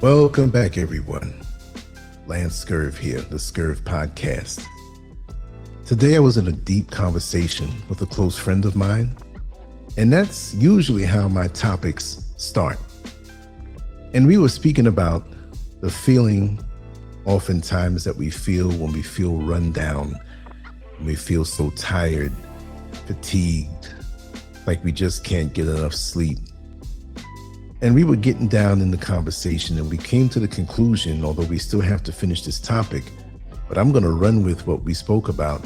Welcome back, everyone. LANCESCURV here, the Scurv podcast. Today I was in a deep conversation with a close friend of mine, and that's usually how my topics start. And we were speaking about the feeling oftentimes that we feel when we feel run down, when we feel so tired, fatigued, like we just can't get enough sleep. And we were getting down in the conversation and we came to the conclusion, although we still have to finish this topic, but I'm going to run with what we spoke about,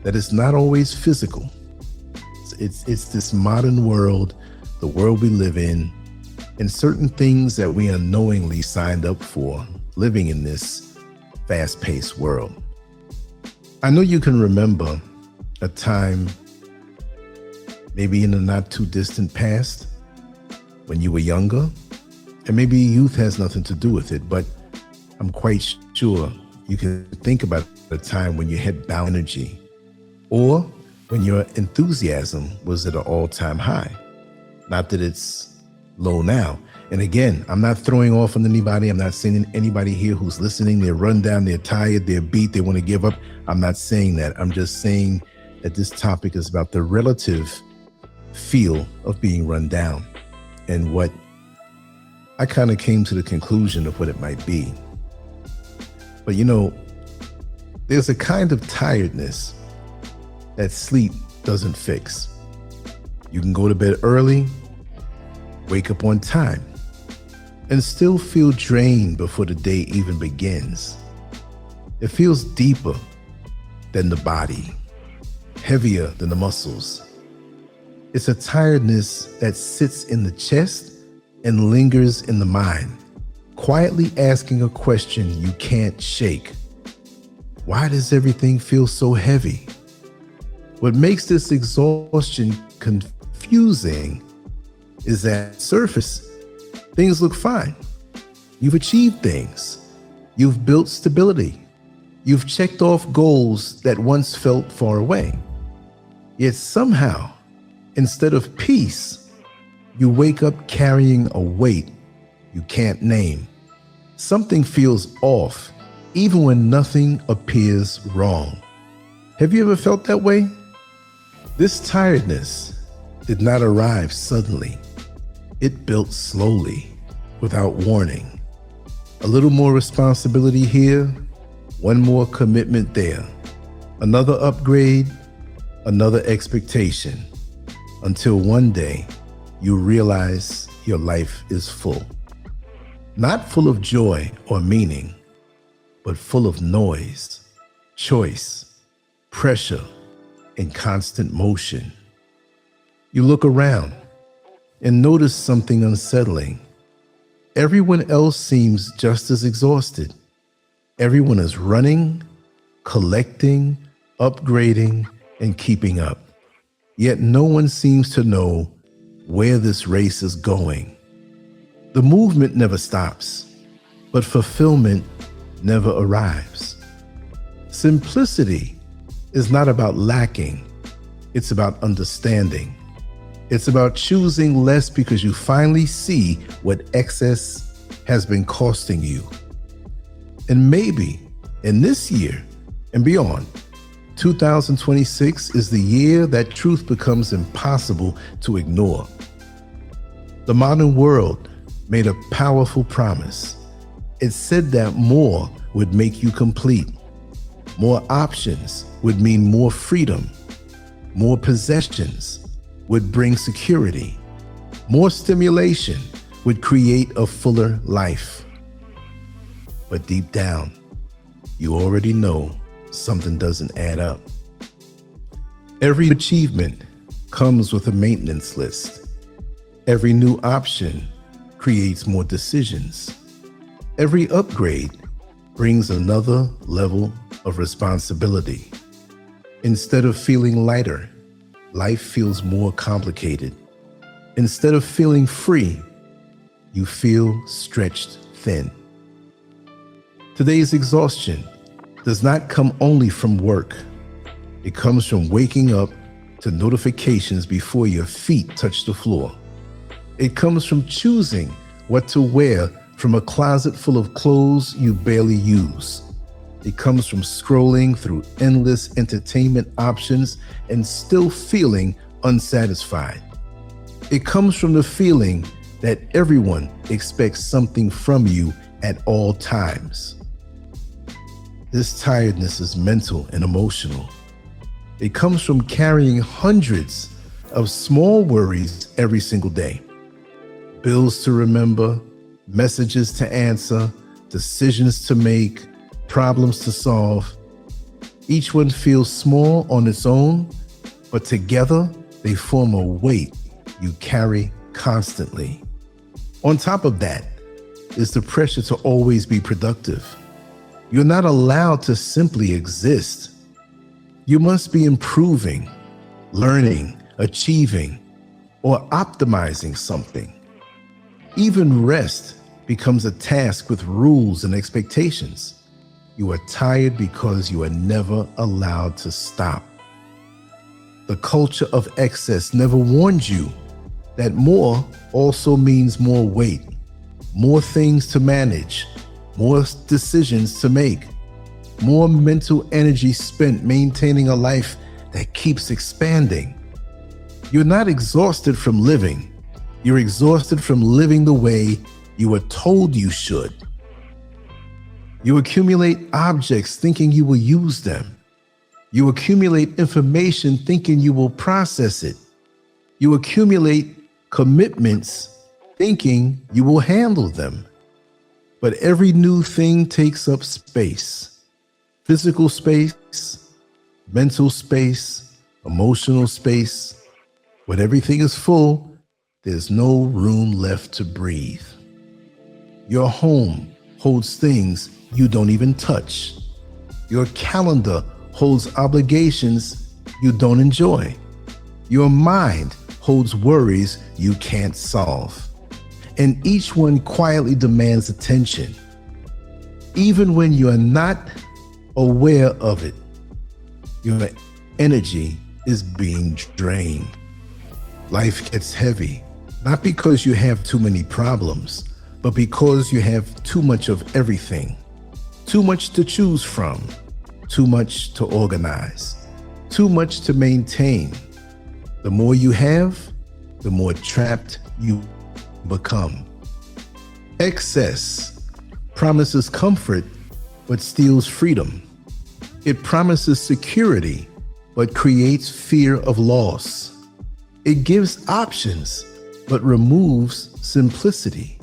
that it's not always physical. It's this modern world, the world we live in, and certain things that we unknowingly signed up for living in this fast-paced world. I know you can remember a time, maybe in the not too distant past, when you were younger, and maybe youth has nothing to do with it, but I'm quite sure you can think about a time when you had bound energy, or when your enthusiasm was at an all-time high. Not that it's low now. And again, I'm not throwing off on anybody. I'm not saying anybody here who's listening, they're run down, they're tired, they're beat, they want to give up. I'm not saying that. I'm just saying that this topic is about the relative feel of being run down, and what I kind of came to the conclusion of what it might be. But you know, there's a kind of tiredness that sleep doesn't fix. You can go to bed early, wake up on time, and still feel drained before the day even begins. It feels deeper than the body, heavier than the muscles. It's a tiredness that sits in the chest and lingers in the mind, quietly asking a question you can't shake. Why does everything feel so heavy? What makes this exhaustion confusing is that surface, things look fine. You've achieved things. You've built stability. You've checked off goals that once felt far away. Yet somehow, instead of peace, you wake up carrying a weight you can't name. Something feels off, even when nothing appears wrong. Have you ever felt that way? This tiredness did not arrive suddenly. It built slowly, without warning. A little more responsibility here, one more commitment there, another upgrade, another expectation, until one day you realize your life is full. Not full of joy or meaning, but full of noise, choice, pressure, and constant motion. You look around and notice something unsettling. Everyone else seems just as exhausted. Everyone is running, collecting, upgrading, and keeping up. Yet no one seems to know where this race is going. The movement never stops, but fulfillment never arrives. Simplicity is not about lacking, it's about understanding. It's about choosing less because you finally see what excess has been costing you. And maybe in this year and beyond, 2026 is the year that truth becomes impossible to ignore. The modern world made a powerful promise. It said that more would make you complete. More options would mean more freedom. More possessions would bring security. More stimulation would create a fuller life. But deep down, you already know something doesn't add up. Every achievement comes with a maintenance list. Every new option creates more decisions. Every upgrade brings another level of responsibility. Instead of feeling lighter, life feels more complicated. Instead of feeling free, you feel stretched thin. Today's exhaustion does not come only from work. It comes from waking up to notifications before your feet touch the floor. It comes from choosing what to wear from a closet full of clothes you barely use. It comes from scrolling through endless entertainment options and still feeling unsatisfied. It comes from the feeling that everyone expects something from you at all times. This tiredness is mental and emotional. It comes from carrying hundreds of small worries every single day. Bills to remember, messages to answer, decisions to make, problems to solve. Each one feels small on its own, but together they form a weight you carry constantly. On top of that is the pressure to always be productive. You're not allowed to simply exist. You must be improving, learning, achieving, or optimizing something. Even rest becomes a task with rules and expectations. You are tired because you are never allowed to stop. The culture of excess never warned you that more also means more weight, more things to manage, more decisions to make, more mental energy spent maintaining a life that keeps expanding. You're not exhausted from living. You're exhausted from living the way you were told you should. You accumulate objects thinking you will use them. You accumulate information thinking you will process it. You accumulate commitments thinking you will handle them. But every new thing takes up space. Physical space, mental space, emotional space. When everything is full, there's no room left to breathe. Your home holds things you don't even touch. Your calendar holds obligations you don't enjoy. Your mind holds worries you can't solve. And each one quietly demands attention. Even when you are not aware of it, your energy is being drained. Life gets heavy, not because you have too many problems, but because you have too much of everything. Too much to choose from, too much to organize, too much to maintain. The more you have, the more trapped you become. Excess promises comfort, but steals freedom. It promises security, but creates fear of loss. It gives options, but removes simplicity.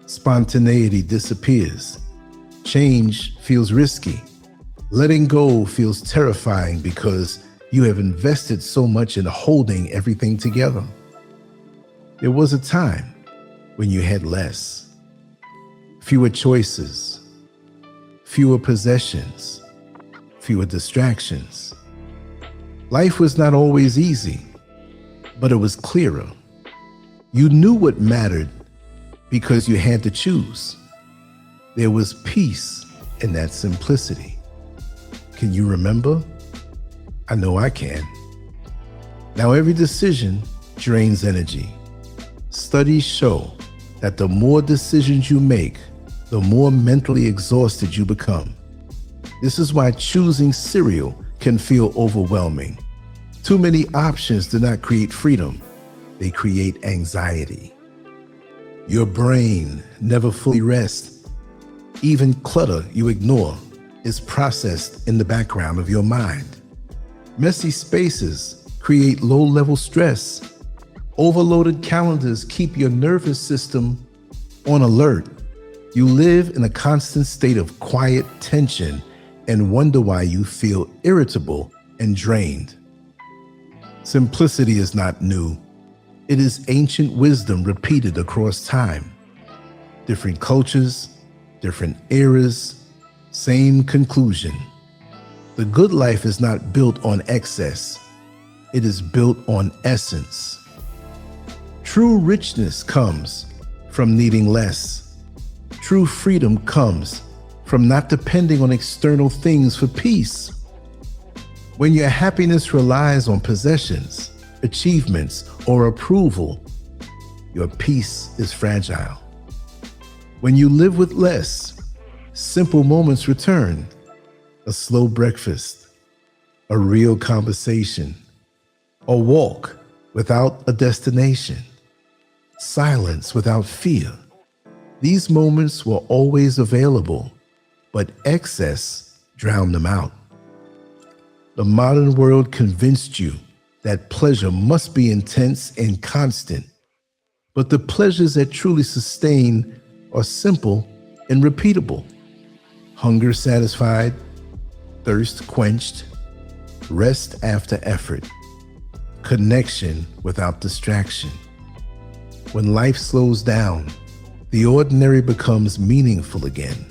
Spontaneity disappears. Change feels risky. Letting go feels terrifying because you have invested so much in holding everything together. There was a time when you had less, fewer choices, fewer possessions, fewer distractions. Life was not always easy, but it was clearer. You knew what mattered because you had to choose. There was peace in that simplicity. Can you remember? I know I can. Now every decision drains energy. Studies show that the more decisions you make, the more mentally exhausted you become. This is why choosing cereal can feel overwhelming. Too many options do not create freedom. They create anxiety. Your brain never fully rests. Even clutter you ignore is processed in the background of your mind. Messy spaces create low-level stress. Overloaded calendars keep your nervous system on alert. You live in a constant state of quiet tension and wonder why you feel irritable and drained. Simplicity is not new. It is ancient wisdom repeated across time. Different cultures, different eras, same conclusion. The good life is not built on excess. It is built on essence. True richness comes from needing less. True freedom comes from not depending on external things for peace. When your happiness relies on possessions, achievements, or approval, your peace is fragile. When you live with less, simple moments return. A slow breakfast, a real conversation, a walk without a destination, silence without fear. These moments were always available, but excess drowned them out. The modern world convinced you that pleasure must be intense and constant, but the pleasures that truly sustain are simple and repeatable. Hunger satisfied, thirst quenched, rest after effort, connection without distraction. When life slows down, the ordinary becomes meaningful again.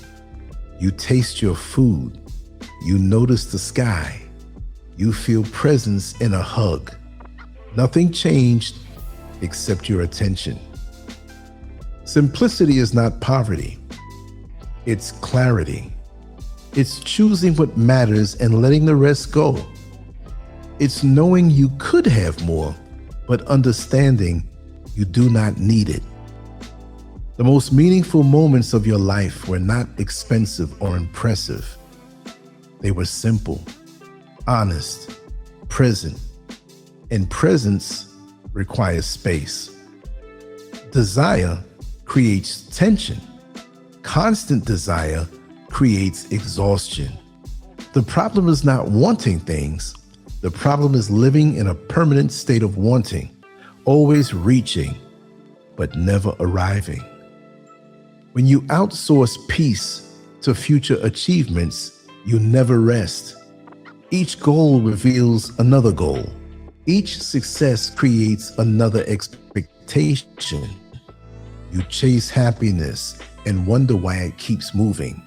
You taste your food, you notice the sky, you feel presence in a hug. Nothing changed except your attention. Simplicity is not poverty, it's clarity. It's choosing what matters and letting the rest go. It's knowing you could have more, but understanding you do not need it. The most meaningful moments of your life were not expensive or impressive. They were simple, honest, present, and presence requires space. Desire creates tension. Constant desire creates exhaustion. The problem is not wanting things. The problem is living in a permanent state of wanting, always reaching, but never arriving. When you outsource peace to future achievements, you never rest. Each goal reveals another goal. Each success creates another expectation. You chase happiness and wonder why it keeps moving.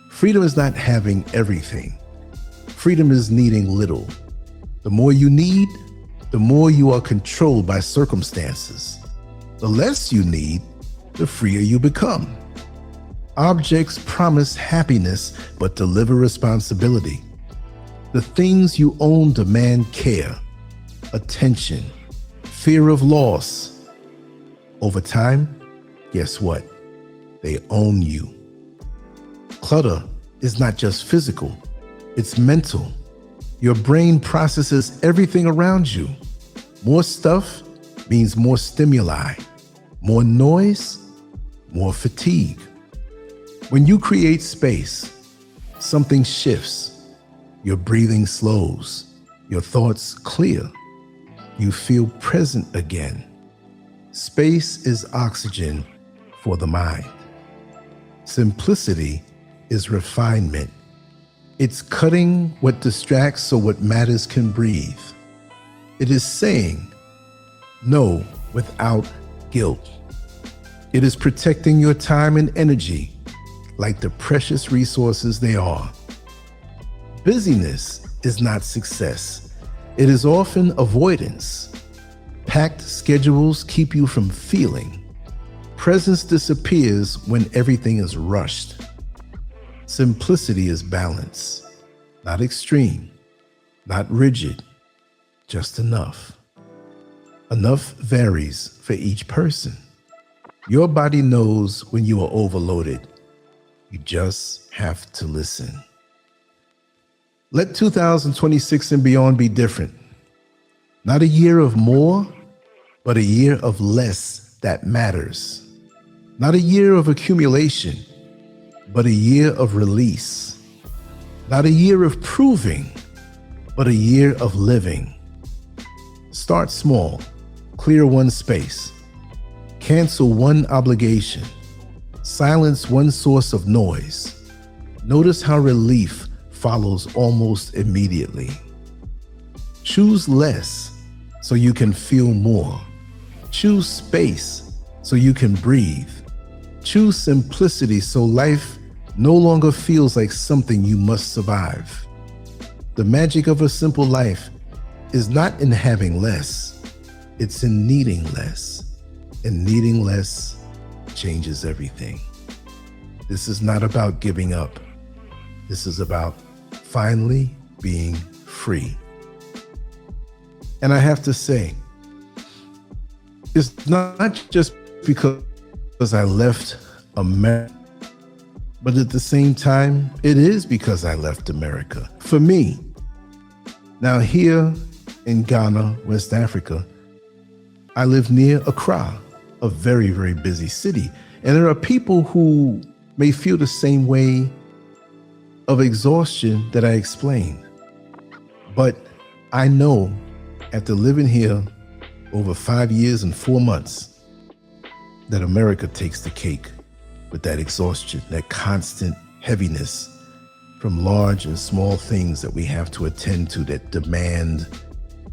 Freedom is not having everything. Freedom is needing little. The more you need, the more you are controlled by circumstances. The less you need, the freer you become. Objects promise happiness but deliver responsibility. The things you own demand care, attention, fear of loss. Over time, guess what? They own you. Clutter is not just physical, it's mental. Your brain processes everything around you. More stuff means more stimuli, more noise, more fatigue. When you create space, something shifts. Your breathing slows, your thoughts clear. You feel present again. Space is oxygen for the mind. Simplicity is refinement. It's cutting what distracts so what matters can breathe. It is saying no without guilt. It is protecting your time and energy like the precious resources they are. Busyness is not success. It is often avoidance. Packed schedules keep you from feeling. Presence disappears when everything is rushed. Simplicity is balance, not extreme, not rigid, just enough. Enough varies for each person. Your body knows when you are overloaded. You just have to listen. Let 2026 and beyond be different. Not a year of more, but a year of less that matters. Not a year of accumulation, but a year of release. Not a year of proving, but a year of living. Start small, clear one space, cancel one obligation, silence one source of noise. Notice how relief follows almost immediately. Choose less so you can feel more. Choose space so you can breathe. Choose simplicity so life no longer feels like something you must survive. The magic of a simple life is not in having less, it's in needing less. And needing less changes everything. This is not about giving up. This is about finally being free. And I have to say, it's not just because I left America. But at the same time, it is because I left America. For me, now here in Ghana, West Africa, I live near Accra, a very, very busy city. And there are people who may feel the same way of exhaustion that I explained. But I know after living here over 5 years and 4 months that America takes the cake with that exhaustion, that constant heaviness from large and small things that we have to attend to that demand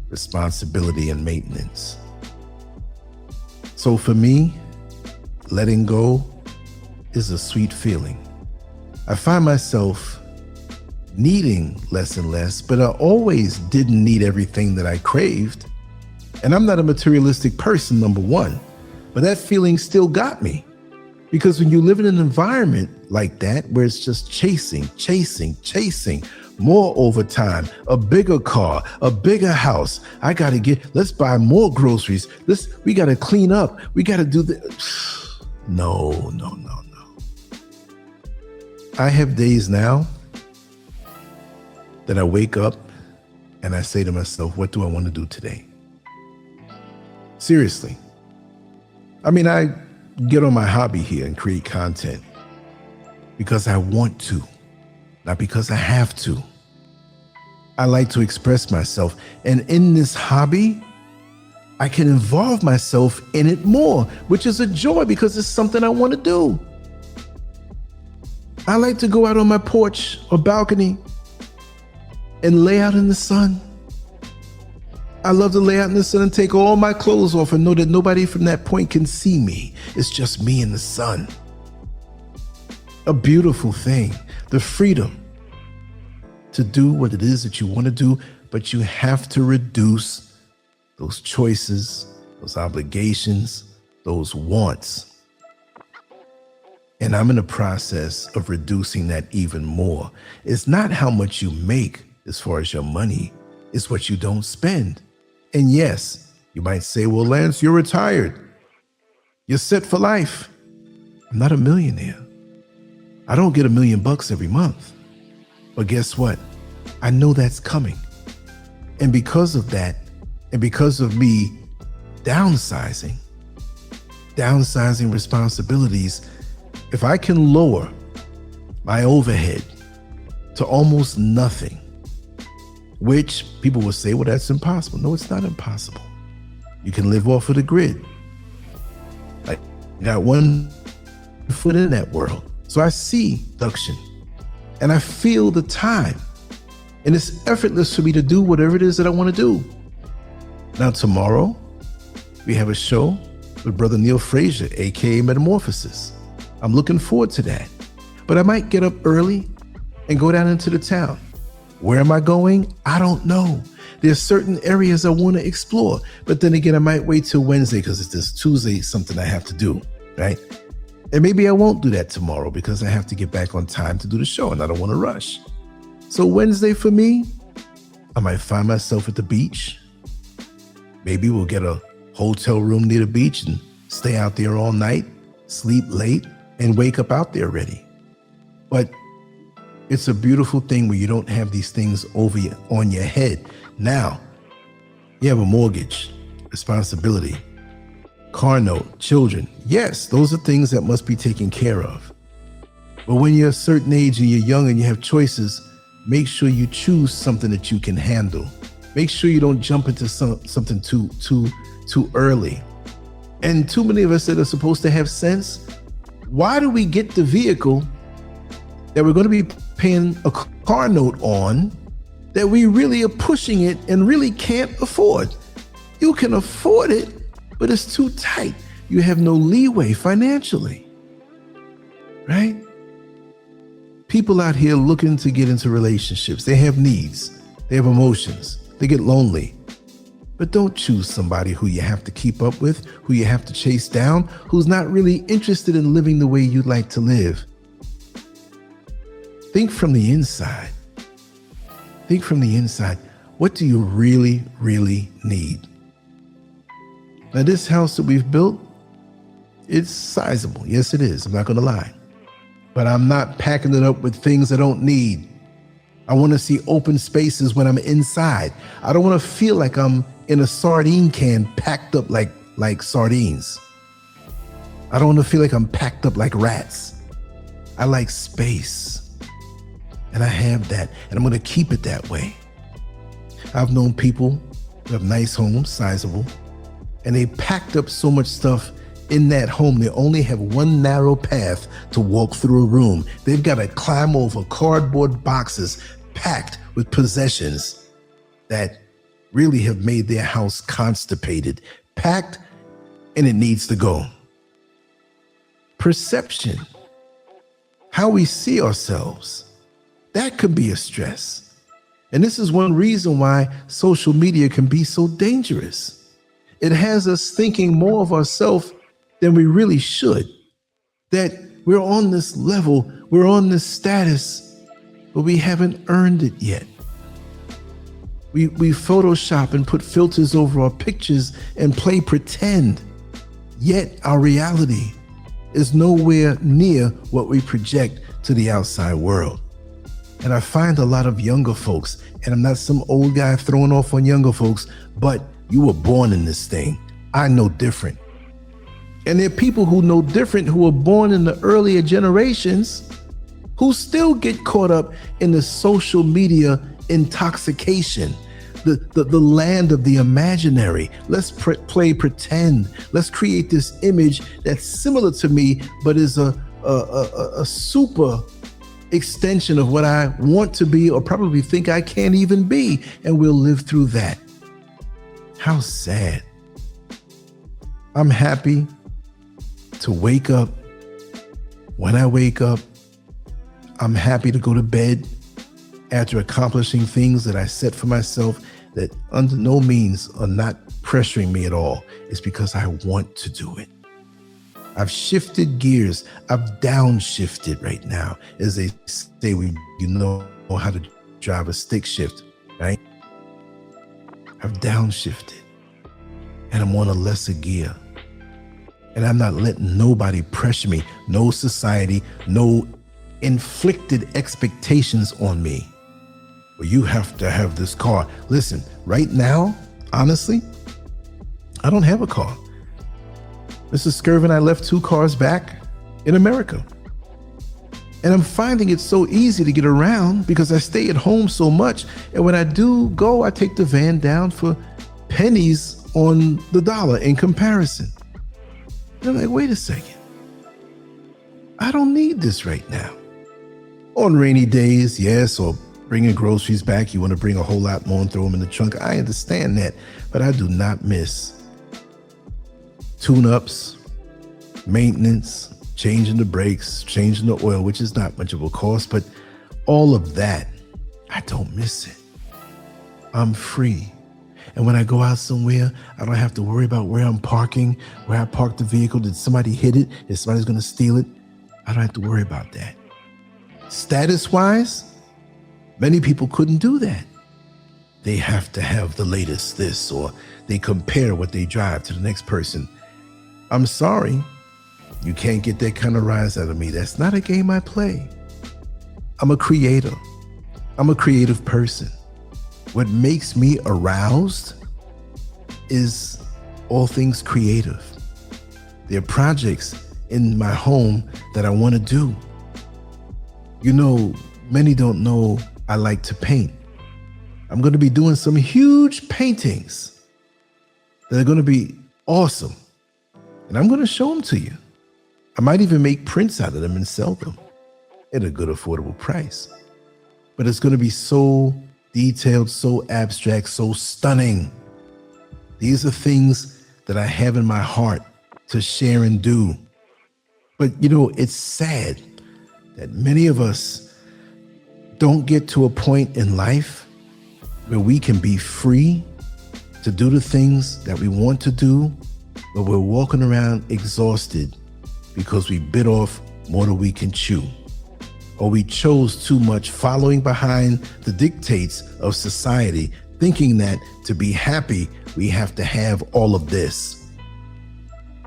responsibility and maintenance. So for me, letting go is a sweet feeling. I find myself needing less and less, but I always didn't need everything that I craved. And I'm not a materialistic person, number one, but that feeling still got me. Because when you live in an environment like that, where it's just chasing, more overtime, a bigger car, a bigger house, let's buy more groceries. We got to clean up. We got to do the. No. I have days now that I wake up and I say to myself, what do I want to do today? Seriously. I mean, I get on my hobby here and create content because I want to, not because I have to. I like to express myself. And in this hobby, I can involve myself in it more, which is a joy because it's something I want to do. I like to go out on my porch or balcony and lay out in the sun. I love to lay out in the sun and take all my clothes off and know that nobody from that point can see me. It's just me in the sun. A beautiful thing, the freedom to do what it is that you want to do, but you have to reduce those choices, those obligations, those wants. And I'm in the process of reducing that even more. It's not how much you make as far as your money, it's what you don't spend. And yes, you might say, well, Lance, you're retired. You're set for life. I'm not a millionaire. I don't get $1 million every month. But guess what? I know that's coming. And because of that, and because of me downsizing responsibilities, if I can lower my overhead to almost nothing, which people will say, well, that's impossible. No, it's not impossible. You can live off of the grid. I got one foot in that world. So I see production and I feel the time. And it's effortless for me to do whatever it is that I want to do. Now, tomorrow, we have a show with Brother Neil Frazier, aka Metamorphosis. I'm looking forward to that. But I might get up early and go down into the town. Where am I going? I don't know. There's certain areas I want to explore, but then again, I might wait till Wednesday because it's this Tuesday, something I have to do, right? And maybe I won't do that tomorrow because I have to get back on time to do the show and I don't want to rush. So Wednesday for me, I might find myself at the beach. Maybe we'll get a hotel room near the beach and stay out there all night, sleep late, and wake up out there ready. But it's a beautiful thing where you don't have these things on your head. Now, you have a mortgage, responsibility, car note, children. Yes, those are things that must be taken care of. But when you're a certain age and you're young and you have choices, make sure you choose something that you can handle. Make sure you don't jump into something too early. And too many of us that are supposed to have sense, why do we get the vehicle that we're going to be paying a car note on that we really are pushing it and really can't afford? You can afford it, but it's too tight. You have no leeway financially, right? People out here looking to get into relationships. They have needs. They have emotions. They get lonely. But don't choose somebody who you have to keep up with, who you have to chase down, who's not really interested in living the way you'd like to live. Think from the inside. Think from the inside. What do you really, really need? Now, this house that we've built, It's sizable. Yes, it is. I'm not going to lie. But I'm not packing it up with things I don't need. I want to see open spaces when I'm inside. I don't want to feel like I'm in a sardine can packed up like sardines. I don't want to feel like I'm packed up like rats. I like space. And I have that. And I'm going to keep it that way. I've known people who have nice homes, sizable, and they packed up so much stuff in that home. They only have one narrow path to walk through a room. They've got to climb over cardboard boxes packed with possessions that really have made their house constipated, packed, and it needs to go. Perception, how we see ourselves, that could be a stress. And this is one reason why social media can be so dangerous. It has us thinking more of ourselves than we really should. That we're on this level, we're on this status, but we haven't earned it yet. We Photoshop and put filters over our pictures and play pretend. Yet our reality is nowhere near what we project to the outside world. And I find a lot of younger folks, and I'm not some old guy throwing off on younger folks, but you were born in this thing. I know different. And there are people who know different who were born in the earlier generations who still get caught up in the social media intoxication, the land of the imaginary. Let's play pretend. Let's create this image that's similar to me, but is a super extension of what I want to be or probably think I can't even be, and we'll live through that. How sad. I'm happy to wake up. When I wake up, I'm happy to go to bed after accomplishing things that I set for myself that under no means are not pressuring me at all. It's because I want to do it. I've shifted gears. I've downshifted right now, as they say when you know how to drive a stick shift, right? I've downshifted and I'm on a lesser gear. And I'm not letting nobody pressure me, no society, no inflicted expectations on me. Well, you have to have this car. Listen, right now, honestly, I don't have a car. Mrs. Scurv and I left 2 cars back in America. And I'm finding it so easy to get around because I stay at home so much. And when I do go, I take the van down for pennies on the dollar in comparison. And I'm like, wait a second. I don't need this right now. On rainy days, yes, or bringing groceries back, you want to bring a whole lot more and throw them in the trunk. I understand that, but I do not miss tune-ups, maintenance, changing the brakes, changing the oil, which is not much of a cost, but all of that, I don't miss it. I'm free. And when I go out somewhere, I don't have to worry about where I'm parking, where I parked the vehicle. Did somebody hit it? Is somebody's going to steal it? I don't have to worry about that. Status-wise, many people couldn't do that. They have to have the latest this, or they compare what they drive to the next person. I'm sorry, you can't get that kind of rise out of me. That's not a game I play. I'm a creator. I'm a creative person. What makes me aroused is all things creative. There are projects in my home that I want to do. You know, many don't know I like to paint. I'm going to be doing some huge paintings that are going to be awesome. And I'm going to show them to you. I might even make prints out of them and sell them at a good, affordable price. But it's going to be so detailed, so abstract, so stunning. These are things that I have in my heart to share and do. But, you know, it's sad that many of us don't get to a point in life where we can be free to do the things that we want to do, but we're walking around exhausted because we bit off more than we can chew. Or we chose too much, following behind the dictates of society, thinking that to be happy, we have to have all of this.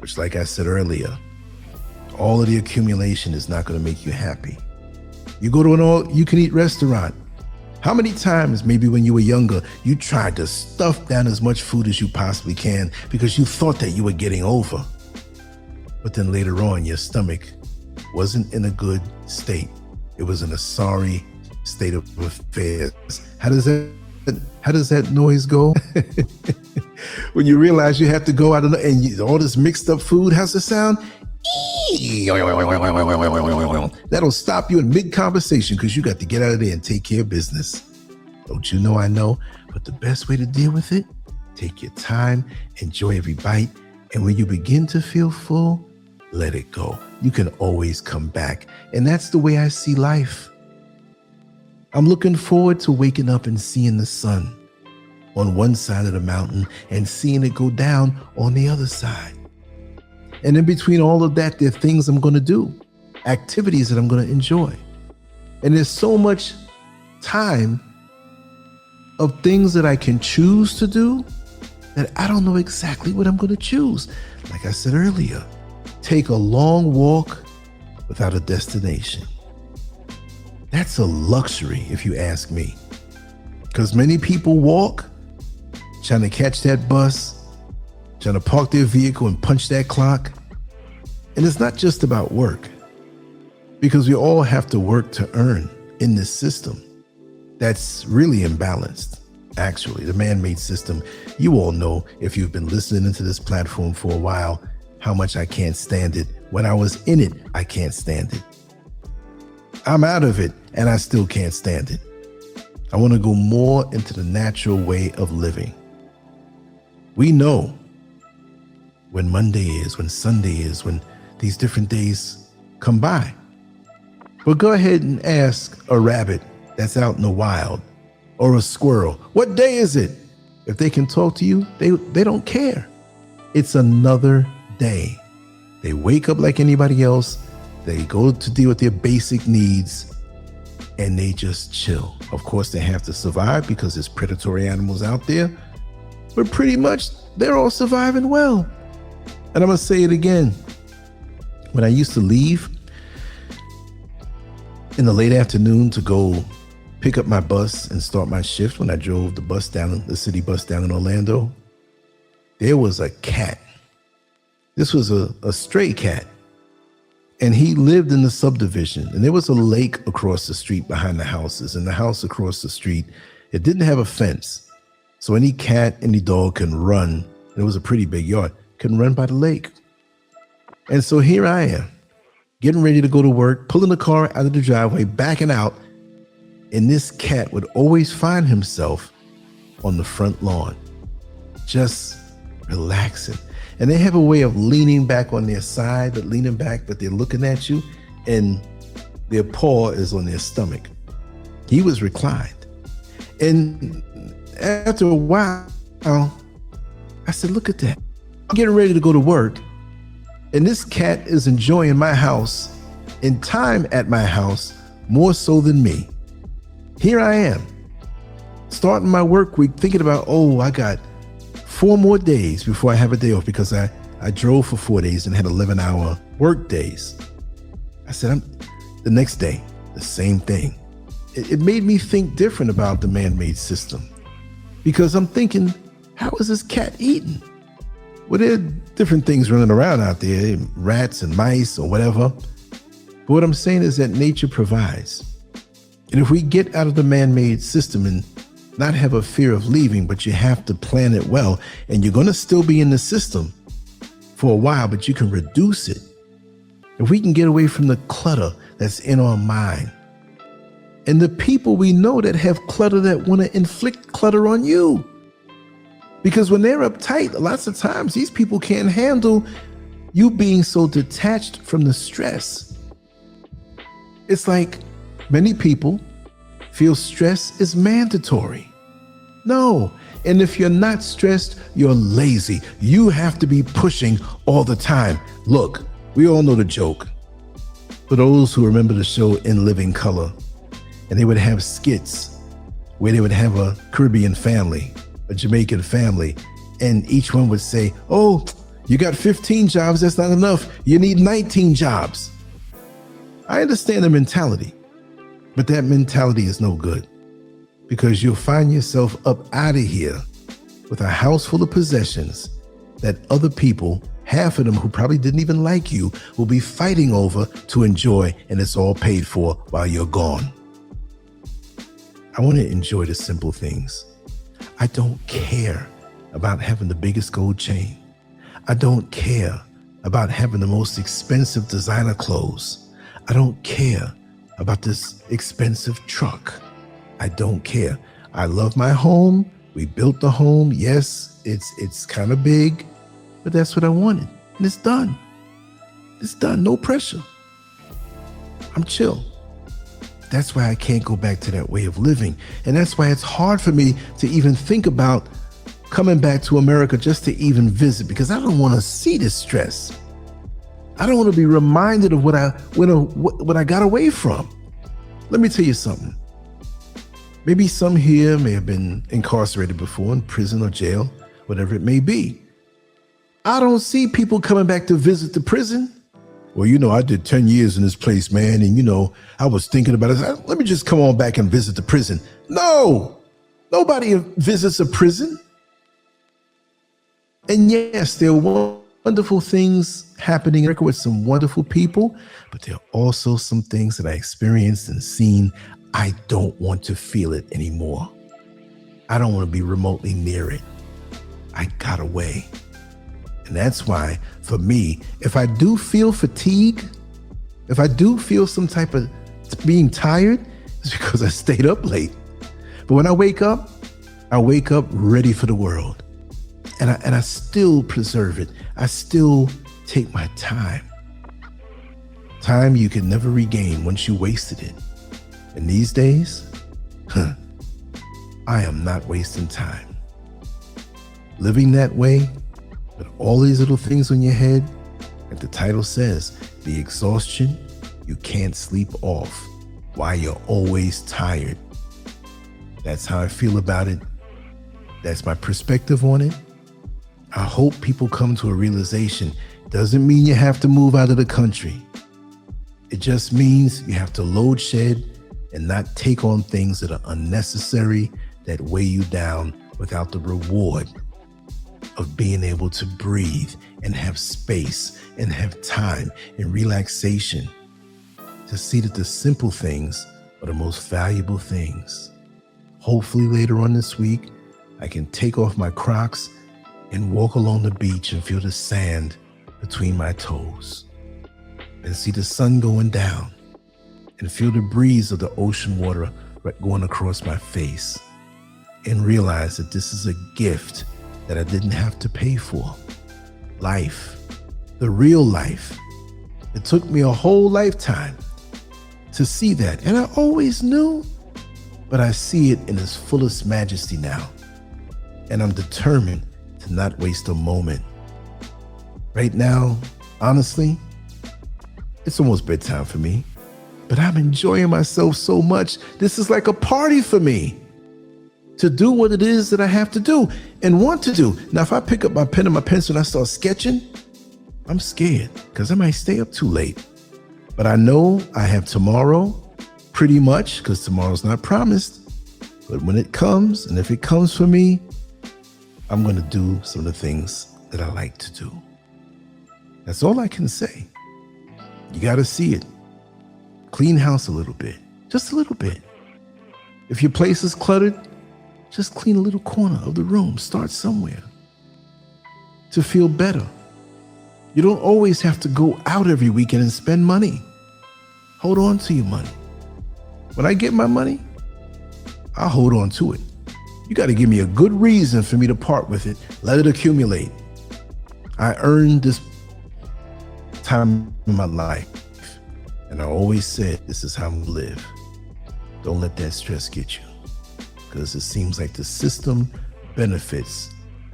which, like I said earlier, all of the accumulation is not going to make you happy. You go to an all-you-can-eat restaurant. How many times, maybe when you were younger, you tried to stuff down as much food as you possibly can because you thought that you were getting over? But then later on, your stomach wasn't in a good state. It was in a sorry state of affairs. How does that noise go? When you realize you have to go out and all this mixed up food, how's it sound? That'll stop you in mid-conversation because you got to get out of there and take care of business. Don't you know I know? But the best way to deal with it, take your time, enjoy every bite, and when you begin to feel full, let it go. You can always come back. And that's the way I see life. I'm looking forward to waking up and seeing the sun on one side of the mountain and seeing it go down on the other side. And in between all of that, there are things I'm going to do, activities that I'm going to enjoy. And there's so much time of things that I can choose to do that I don't know exactly what I'm going to choose. Like I said earlier, take a long walk without a destination. That's a luxury, if you ask me. Because many people walk trying to catch that bus, trying to park their vehicle and punch that clock. And it's not just about work, because we all have to work to earn in this system that's really imbalanced. Actually, the man-made system, you all know, if you've been listening to this platform for a while, how much I can't stand it. When I was in it, I can't stand it. I'm out of it and I still can't stand it. I want to go more into the natural way of living. We know when Monday is, when Sunday is, when these different days come by. But go ahead and ask a rabbit that's out in the wild or a squirrel, what day is it? If they can talk to you, they don't care. It's another day. They wake up like anybody else. They go to deal with their basic needs and they just chill. Of course, they have to survive because there's predatory animals out there, but pretty much they're all surviving well. And I'm going to say it again. When I used to leave in the late afternoon to go pick up my bus and start my shift, when I drove the city bus down in Orlando, there was a cat. This was a stray cat. And he lived in the subdivision. And there was a lake across the street behind the houses. And the house across the street, it didn't have a fence. So any cat, any dog can run. And it was a pretty big yard, can run by the lake. And so here I am, getting ready to go to work, pulling the car out of the driveway, backing out. And this cat would always find himself on the front lawn, just relaxing. And they have a way of leaning back on their side, but they're looking at you, and their paw is on their stomach. He was reclined. And after a while, I said, look at that. I'm getting ready to go to work, and this cat is enjoying my house and time at my house more so than me. Here I am, starting my work week, thinking about, I got 4 more days before I have a day off, because I drove for 4 days and had 11-hour work days. I said, the next day, the same thing. It made me think different about the man-made system, because I'm thinking, how is this cat eating? Well, there are different things running around out there, rats and mice or whatever. But what I'm saying is that nature provides. And if we get out of the man-made system and not have a fear of leaving, but you have to plan it well, and you're going to still be in the system for a while, but you can reduce it. If we can get away from the clutter that's in our mind, and the people we know that have clutter that want to inflict clutter on you, because when they're uptight, lots of times these people can't handle you being so detached from the stress. It's like many people feel stress is mandatory. No. And if you're not stressed, you're lazy. You have to be pushing all the time. Look, we all know the joke. For those who remember the show In Living Color, and they would have skits where they would have a Caribbean family, a Jamaican family, and each one would say, You got 15 jobs, that's not enough. You need 19 jobs. I understand the mentality, but that mentality is no good, because you'll find yourself up out of here with a house full of possessions that other people, half of them who probably didn't even like you, will be fighting over to enjoy, and it's all paid for while you're gone. I want to enjoy the simple things. I don't care about having the biggest gold chain. I don't care about having the most expensive designer clothes. I don't care about this expensive truck. I don't care. I love my home. We built the home. Yes, it's kind of big, but that's what I wanted. And it's done. It's done. No pressure. I'm chill. That's why I can't go back to that way of living. And that's why it's hard for me to even think about coming back to America just to even visit, because I don't want to see this stress. I don't want to be reminded of what I got away from. Let me tell you something. Maybe some here may have been incarcerated before, in prison or jail, whatever it may be. I don't see people coming back to visit the prison. Well, I did 10 years in this place, man, and I was thinking about it. Let me just come on back and visit the prison. No, nobody visits a prison. And yes, there are wonderful things happening in America with some wonderful people, but there are also some things that I experienced and seen. I don't want to feel it anymore. I don't want to be remotely near it. I got away. And that's why, for me, if I do feel fatigue, if I do feel some type of being tired, it's because I stayed up late. But when I wake up ready for the world. And I still preserve it. I still take my time. Time you can never regain once you wasted it. And these days, I am not wasting time. Living that way, with all these little things on your head, like the title says, the exhaustion you can't sleep off, why you're always tired. That's how I feel about it. That's my perspective on it. I hope people come to a realization. Doesn't mean you have to move out of the country. It just means you have to load shed and not take on things that are unnecessary, that weigh you down, without the reward of being able to breathe and have space and have time and relaxation to see that the simple things are the most valuable things. Hopefully later on this week, I can take off my Crocs and walk along the beach and feel the sand between my toes and see the sun going down and feel the breeze of the ocean water going across my face and realize that this is a gift that I didn't have to pay for. Life, the real life. It took me a whole lifetime to see that. And I always knew, but I see it in its fullest majesty now. And I'm determined to not waste a moment. Right now, honestly, it's almost bedtime for me, but I'm enjoying myself so much. This is like a party for me to do what it is that I have to do and want to do. Now, if I pick up my pen and my pencil and I start sketching, I'm scared because I might stay up too late. But I know I have tomorrow pretty much, because tomorrow's not promised. But when it comes, and if it comes for me, I'm going to do some of the things that I like to do. That's all I can say. You got to see it. Clean house a little bit, just a little bit. If your place is cluttered, just clean a little corner of the room. Start somewhere to feel better. You don't always have to go out every weekend and spend money. Hold on to your money. When I get my money, I'll hold on to it. You got to give me a good reason for me to part with it. Let it accumulate. I earned this time in my life. And I always said, this is how I'm going to live. Don't let that stress get you. Because it seems like the system benefits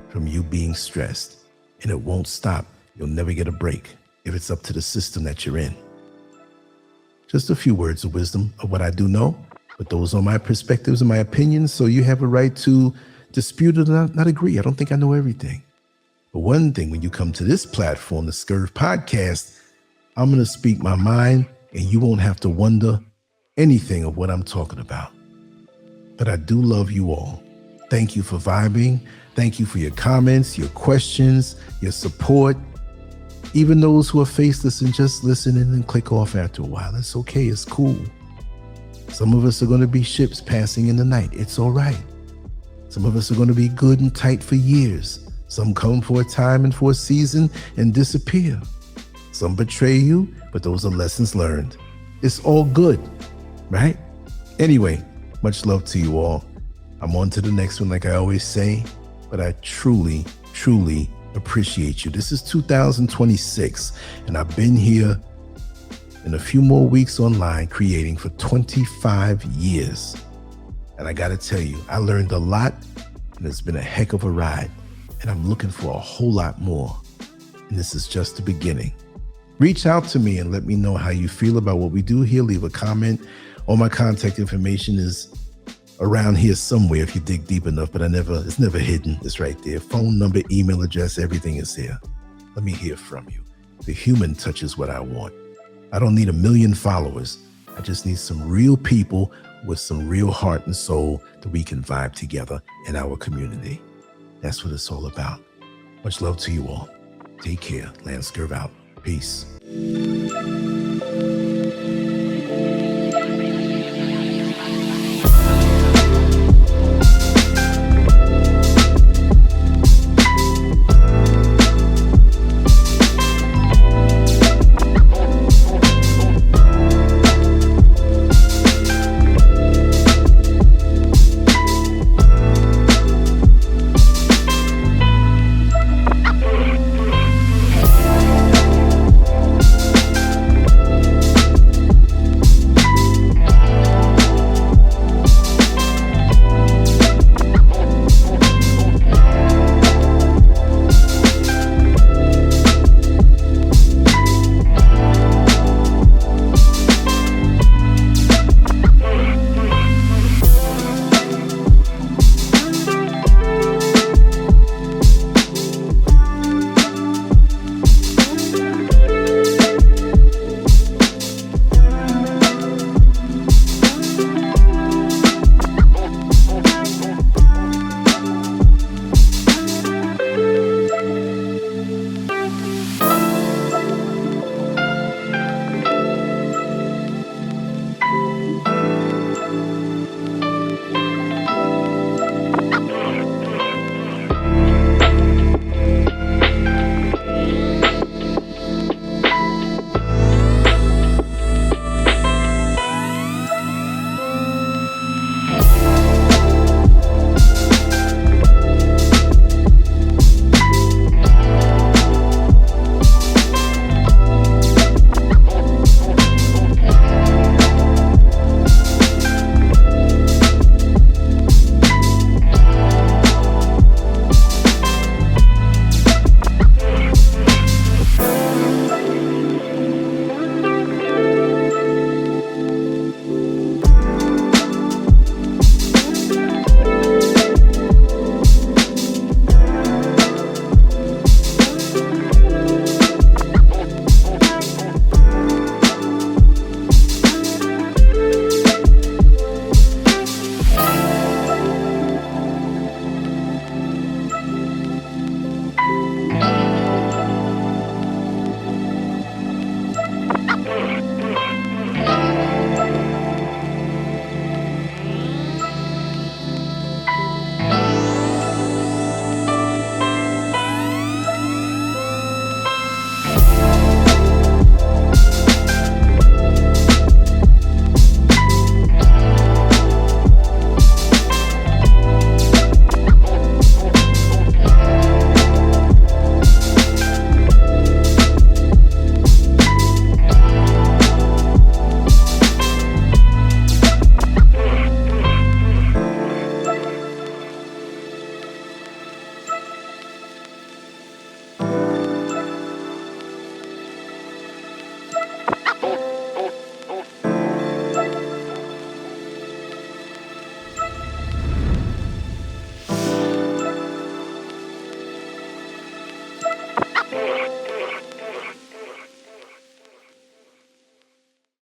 from you being stressed. And it won't stop. You'll never get a break if it's up to the system that you're in. Just a few words of wisdom of what I do know. But those are my perspectives and my opinions, so you have a right to dispute it or not agree. I don't think I know everything. But one thing, when you come to this platform, the Scurv podcast, I'm going to speak my mind and you won't have to wonder anything of what I'm talking about. But I do love you all. Thank you for vibing. Thank you for your comments, your questions, your support. Even those who are faceless and just listen in and click off after a while. It's okay. It's cool. Some of us are going to be ships passing in the night. It's all right. Some of us are going to be good and tight for years. Some come for a time and for a season and disappear. Some betray you, but those are lessons learned. It's all good, right? Anyway, much love to you all. I'm on to the next one, like I always say, but I truly, truly appreciate you. This is 2026, and I've been here in a few more weeks online creating for 25 years. And I got to tell you, I learned a lot, and it's been a heck of a ride. And I'm looking for a whole lot more. And this is just the beginning. Reach out to me and let me know how you feel about what we do here. Leave a comment. All my contact information is around here somewhere if you dig deep enough, but it's never hidden. It's right there. Phone number, email address, everything is here. Let me hear from you. The human touch is what I want. I don't need 1 million followers. I just need some real people with some real heart and soul that we can vibe together in our community. That's what it's all about. Much love to you all. Take care. LANCESCURV out. Peace.